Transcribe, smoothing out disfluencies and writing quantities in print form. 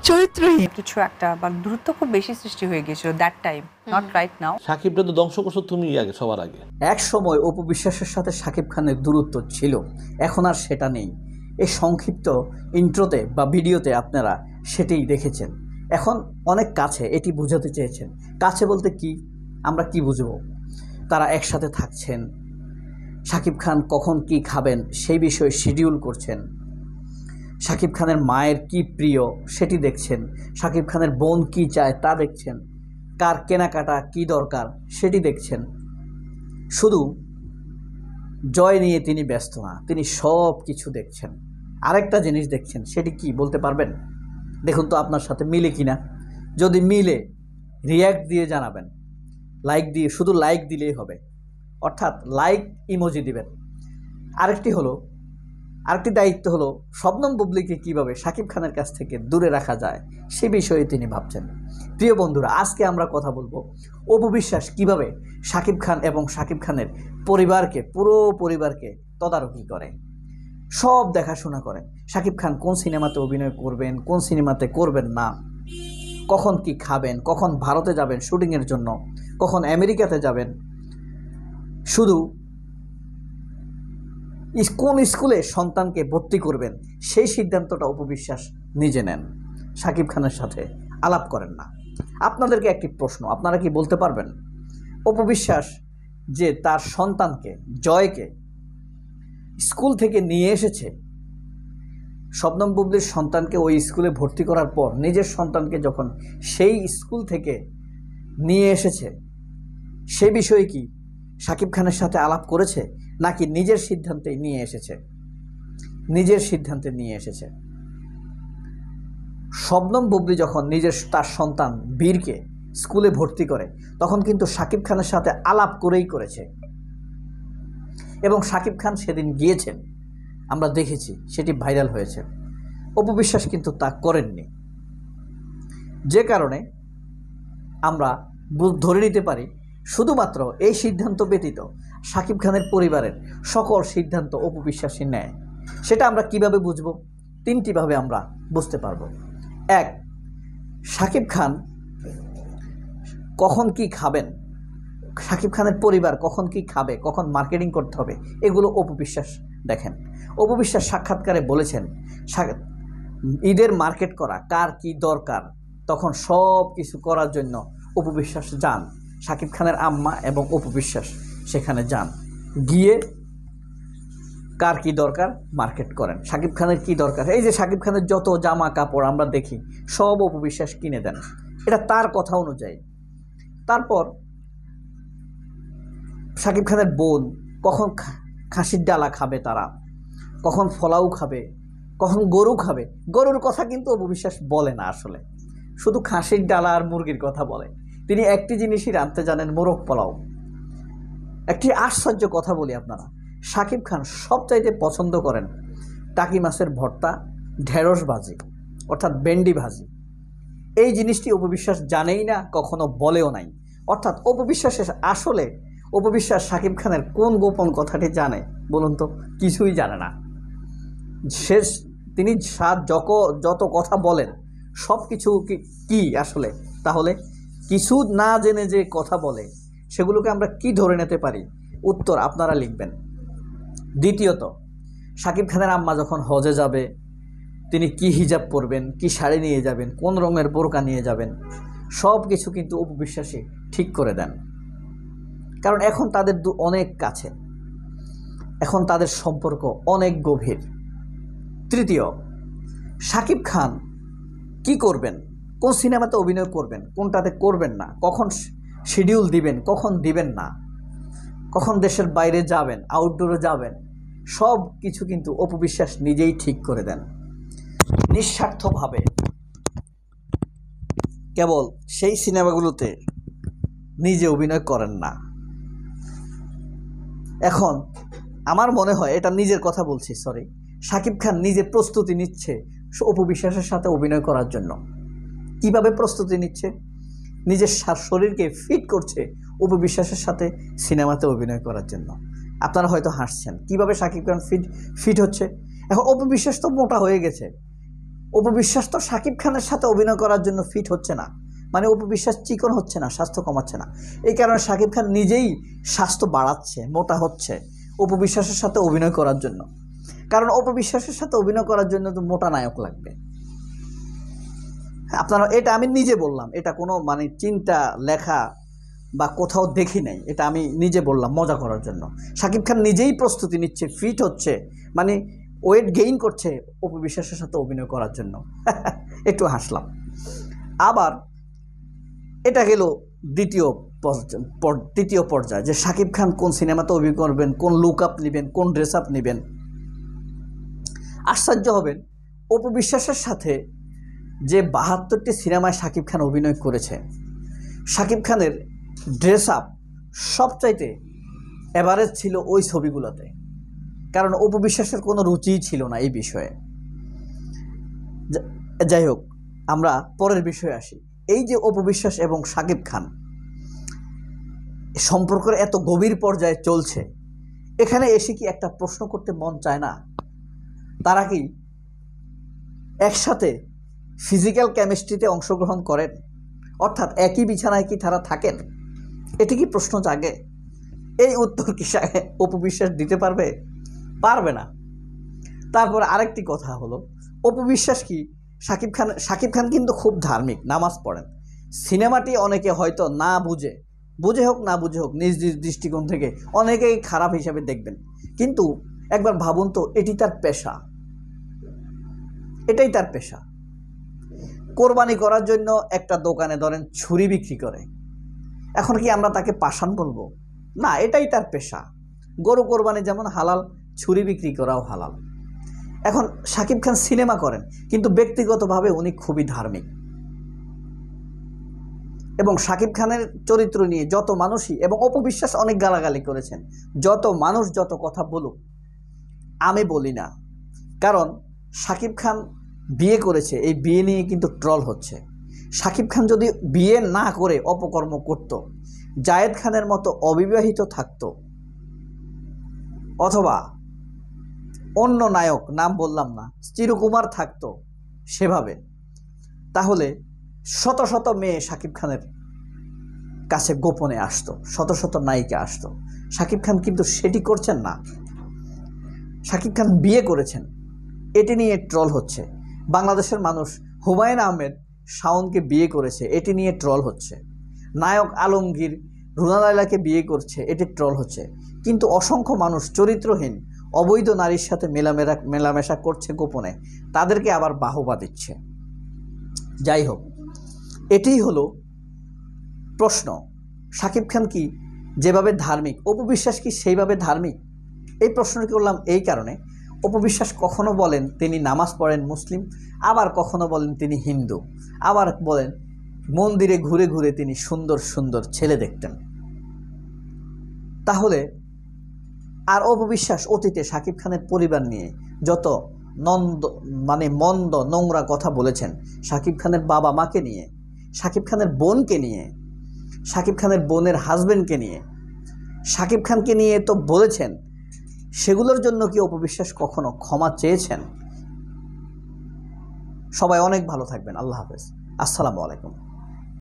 চরিত্রহীন কিছু একটা বা দূরত্ব খুব বেশি সৃষ্টি হয়ে গিয়েছিল that time, not right now. সাকিবটা তো ধ্বংস করছো তুমি আগে, সবার আগে। এক সময় অপু বিশ্বাসের সাথে শাকিব খানের দূরত্ব ছিল, এখন আর সেটা নেই। এই সংক্ষিপ্ত ইন্ট্রোতে বা ভিডিওতে আপনারা সেটাই দেখেছেন। এখন অনেক কাছে এটি বোঝাতে চেয়েছেন। কাছে বলতে কি, আমরা কি বুঝবো? তারা একসাথে থাকছেন, শাকিব খান কখন কি খাবেন সেই বিষয়ে শিডিউল করছেন, শাকিব খানের মায়ের কি প্রিয় সেটি দেখছেন, শাকিব খানের বোন কি চায় তা দেখছেন, কার কেনাকাটা কি দরকার সেটি দেখছেন। শুধু জয় নিয়ে তিনি ব্যস্ত না, তিনি সব কিছু দেখছেন। আরেকটা জিনিস দেখছেন, সেটি কি বলতে পারবেন? দেখুন তো আপনার সাথে মিলে কিনা। যদি মিলে রিয়্যাক্ট দিয়ে জানাবেন, লাইক দিয়ে, শুধু লাইক দিলেই হবে, অর্থাৎ লাইক ইমোজি দিবেন। আরেকটি দায়িত্ব হলো শবনম বুবলীকে কীভাবে শাকিব খানের কাছ থেকে দূরে রাখা যায় সে বিষয়ে তিনি ভাবছেন। প্রিয় বন্ধুরা, আজকে আমরা কথা বলবো অপু বিশ্বাস কীভাবে শাকিব খান এবং শাকিব খানের পুরো পরিবারকে তদারকি করে, সব দেখাশোনা করেন। শাকিব খান কোন সিনেমাতে অভিনয় করবেন, কোন সিনেমাতে করবেন না, কখন কি খাবেন, কখন ভারতে যাবেন শুটিংয়ের জন্য, কখন আমেরিকাতে যাবেন, শুধু কোন স্কুলে সন্তানকে ভর্তি করবেন সেই সিদ্ধান্তটা অপু বিশ্বাস নিজে নেন, শাকিব খানের সাথে আলাপ করেন না। আপনাদেরকে একটি প্রশ্ন, আপনারা কি বলতে পারবেন অপু বিশ্বাস যে তার সন্তানকে, জয়কে স্কুল থেকে নিয়ে এসেছে, শবনম বুবলীর সন্তানকে ওই স্কুলে ভর্তি করার পর নিজের সন্তানকে যখন সেই স্কুল থেকে নিয়ে এসেছে, সে বিষয়ে কি শাকিব খানের সাথে আলাপ করেছে, নাকি নিজের সিদ্ধান্তে নিয়ে এসেছে? শবনম বুবলী যখন তার সন্তান বীরকে স্কুলে ভর্তি করে, তখন কিন্তু শাকিব খানের সাথে আলাপ করেছে, এবং শাকিব খান সেদিন গিয়েছেন, আমরা দেখেছি, সেটি ভাইরাল হয়েছে। অপু বিশ্বাস কিন্তু তা করেননি, যে কারণে আমরা ধরে নিতে পারি শুধুমাত্র এই সিদ্ধান্ত ব্যতীত শাকিব খানের পরিবারের সকল সিদ্ধান্ত অপু বিশ্বাসী নেয়। সেটা আমরা কিভাবে বুঝব? তিনটিভাবে আমরা বুঝতে পারবো। এক, শাকিব খান কখন কি খাবেন, শাকিব খানের পরিবার কখন কি খাবে, কখন মার্কেটিং করতে হবে, এগুলো অপু বিশ্বাস দেখেন। অপু বিশ্বাস সাক্ষাৎকারে বলেছেন ঈদের মার্কেট করা, কার কি দরকার, তখন সব কিছু করার জন্য অপু বিশ্বাস যান। শাকিব খানের আম্মা এবং অপু বিশ্বাস সেখানে যান, গিয়ে কার কি দরকার মার্কেট করেন, শাকিব খানের কি দরকার, এই যে শাকিব খানের যত জামা কাপড় আমরা দেখি সব অপু বিশ্বাস কিনে দেন, এটা তার কথা অনুযায়ী। তারপর শাকিব খানের বোন কখন খাসির ডালা খাবে, তারা কখন ফলাও খাবে, কখন গরু খাবে, গরুর কথা কিন্তু অপু বিশ্বাস বলে না, আসলে শুধু খাসির ডালা আর মুরগির কথা বলে। তিনি একটি জিনিসই রাঁধতে জানেন, মোরগ পোলাও। একটি আশ্চর্য কথা বলি আপনারা, শাকিব খান সবচাইতে পছন্দ করেন টাকি মাছের ভর্তা, ঢেঁড়স ভাজি, অর্থাৎ ভেন্ডি ভাজি। এই জিনিসটি অপু বিশ্বাস জানেই না, কখনো বলেও নাই। অর্থাৎ অপু বিশ্বাস শাকিব খানের কোন গোপন কথাটি জানে বলুন তো? কিছুই জানে না। তিনি যত কথা বলেন সব কিছু কি আসলে? তাহলে কিছু না জেনে যে কথা বলে সেগুলোকে আমরা কি ধরে নিতে পারি? উত্তর আপনারা লিখবেন। দ্বিতীয়ত, শাকিব খানের আম্মা যখন হজে যাবে, তিনি কি হিজাব পরবেন, কি শাড়ি নিয়ে যাবেন, কোন রঙের বোরকা নিয়ে যাবেন, সব কিছু কিন্তু অপু বিশ্বাসী ঠিক করে দেন। কারণ এখন তাদের অনেক কাছে, এখন তাদের সম্পর্ক অনেক গভীর। তৃতীয়, শাকিব খান কি করবেন, কোন সিনেমাতে অভিনয় করবেন, কোনটাতে করবেন না, কখন শিডিউল দিবেন, কখন দিবেন না, কখন দেশের বাইরে যাবেন, আউটডোরে যাবেন, সব কিছু কিন্তু অপু বিশ্বাস নিজেই ঠিক করে দেন, নিঃস্বার্থভাবে। কেবল সেই সিনেমাগুলোতে নিজে অভিনয় করেন না। এখন আমার মনে হয়, এটা নিজের কথা বলছি, শাকিব খান নিজে প্রস্তুতি নিচ্ছে অপু বিশ্বাসের সাথে অভিনয় করার জন্য। কিভাবে প্রস্তুতি নিচ্ছে? নিজের শরীরকে ফিট করছে অপু বিশ্বাসের সাথে সিনেমাতে অভিনয় করার জন্য। আপনারা হয়তো হাসছেন, কিভাবে শাকিব খান ফিট হচ্ছে? এখন অপু বিশ্বাস তো মোটা হয়ে গেছে, অপু বিশ্বাস তো শাকিব খানের সাথে অভিনয় করার জন্য ফিট হচ্ছে না, মানে অপু বিশ্বাস চিকন হচ্ছে না, স্বাস্থ্য কমাচ্ছে না। এই কারণে শাকিব খান নিজেই স্বাস্থ্য বাড়াচ্ছে, মোটা হচ্ছে অপু বিশ্বাসের সাথে অভিনয় করার জন্য। কারণ অপু বিশ্বাসের সাথে অভিনয় করার জন্য তো মোটা নায়ক লাগবে। আপনারা, এটা আমি নিজে বললাম, এটা কোনো মানে চিন্তা লেখা বা কোথাও দেখি নাই, এটা আমি নিজে বললাম মজা করার জন্য। শাকিব খান নিজেই প্রস্তুতি নিচ্ছে, ফিট হচ্ছে, মানে ওয়েট গেইন করছে অপু বিশ্বাসের সাথে অভিনয় করার জন্য। একটু হাসলাম। আবার এটা গেল তৃতীয় পর্যায়ে, যে শাকিব খান কোন সিনেমাতে অভিনয় করবেন, কোন লুক আপ নেবেন, কোন ড্রেস আপ নেবেন। আশ্চর্য হবেন, অপু বিশ্বাসের সাথে যে 72টি সিনেমায় শাকিব খান অভিনয় করেছে, শাকিব খানের ড্রেস আপ সবচাইতে এভারেজ ছিল ওই ছবিগুলোতে। কারণ অপু বিশ্বাসের কোনো রুচিই ছিল না এই বিষয়ে। যাই হোক, আমরা পরের বিষয়ে আসি। এই যে অপু বিশ্বাস এবং শাকিব খান সম্পর্কের এত গভীর পর্যায়ে চলছে, এখানে এসে কি একটা প্রশ্ন করতে মন চায় না, তারা কি একসাথে ফিজিক্যাল কেমিস্ট্রিতে অংশগ্রহণ করেন? অর্থাৎ একই বিছানায় কি তারা থাকেন? এটি কি প্রশ্ন জাগে? এই উত্তর কি অপু বিশ্বাস দিতে পারবে? পারবে না। তারপর আরেকটি কথা হলো, অপু বিশ্বাস কি শাকিব খান কিন্তু খুব ধার্মিক, নামাজ পড়েন। সিনেমাটি অনেকে হয়তো না বুঝে হোক না বুঝে হোক, নিজ নিজ দৃষ্টিকোণ থেকে অনেকেই খারাপ হিসাবে দেখবেন। কিন্তু একবার ভাবুন তো, এটি তার পেশা, এটাই তার পেশা। কোরবানি করার জন্য একটা দোকানে ধরেন ছুরি বিক্রি করে, এখন কি আমরা তাকে পাষাণ বলবো? না, এটাই তার পেশা। গরু কোরবানি যেমন হালাল, ছুরি বিক্রি করাও হালাল। এখন শাকিব খান সিনেমা করেন, কিন্তু ব্যক্তিগতভাবে উনি খুবই ধার্মিক। এবং শাকিব খানের চরিত্র নিয়ে যত মানুষই, এবং অপু বিশ্বাস অনেক গালাগালি করেছেন, যত মানুষ যত কথা বলুক আমি বলি না। কারণ শাকিব খান বিয়ে করেছে, এই বিয়ে নিয়ে কিন্তু ট্রল হচ্ছে। শাকিব খান যদি বিয়ে না করে অপকর্ম করত, জায়েদ খানের মতো অবিবাহিত থাকতো, অথবা অন্য নায়ক, নাম বললাম না, চিরকুমার থাকতো সেভাবে, তাহলে শত শত মেয়ে শাকিব খানের কাছে গোপনে আসতো, শত শত নায়িকা আসতো। শাকিব খান কিন্তু সেটি করছেন না। শাকিব খান বিয়ে করেছেন, এটি নিয়ে ট্রল হচ্ছে। বাংলাদেশের মানুষ হুমায়ুন আহমেদ শাওনকে বিয়ে করেছে, এটি নিয়ে ট্রল হচ্ছে। নায়ক আলমগীর রুনা লায়লাকে বিয়ে করছে, এটি ট্রল হচ্ছে। কিন্তু অসংখ্য মানুষ চরিত্রহীন অবৈধ নারীর সাথে মেলামেশা করছে গোপনে, তাদেরকে আবার বাহবা দিচ্ছে। যাই হোক, এটিই হলো প্রশ্ন। শাকিব খান কি যেভাবে ধার্মিক, অপু বিশ্বাস কি সেইভাবে ধার্মিক? এই প্রশ্নটি করলাম এই কারণে, অপু বিশ্বাস কখনো বলেন তিনি নামাজ পড়েন মুসলিম, আবার কখনো বলেন তিনি হিন্দু, আবার বলেন মন্দিরে ঘুরে ঘুরে তিনি সুন্দর সুন্দর ছেলে দেখতেন। তাহলে আর অপু বিশ্বাস অতীতে শাকিব খানের পরিবার নিয়ে যত মন্দ নোংরা কথা বলেছেন, শাকিব খানের বাবা মাকে নিয়ে, শাকিব খানের বোনকে নিয়ে, শাকিব খানের বোনের হাজবেন্ডকে নিয়ে, শাকিব খানকে নিয়ে তো বলেছেন, সেগুলোর জন্য কি অপু বিশ্বাস কখনো ক্ষমা চেয়েছেন? সবাই অনেক ভালো থাকবেন। আল্লাহ হাফেজ। আসসালামু আলাইকুম।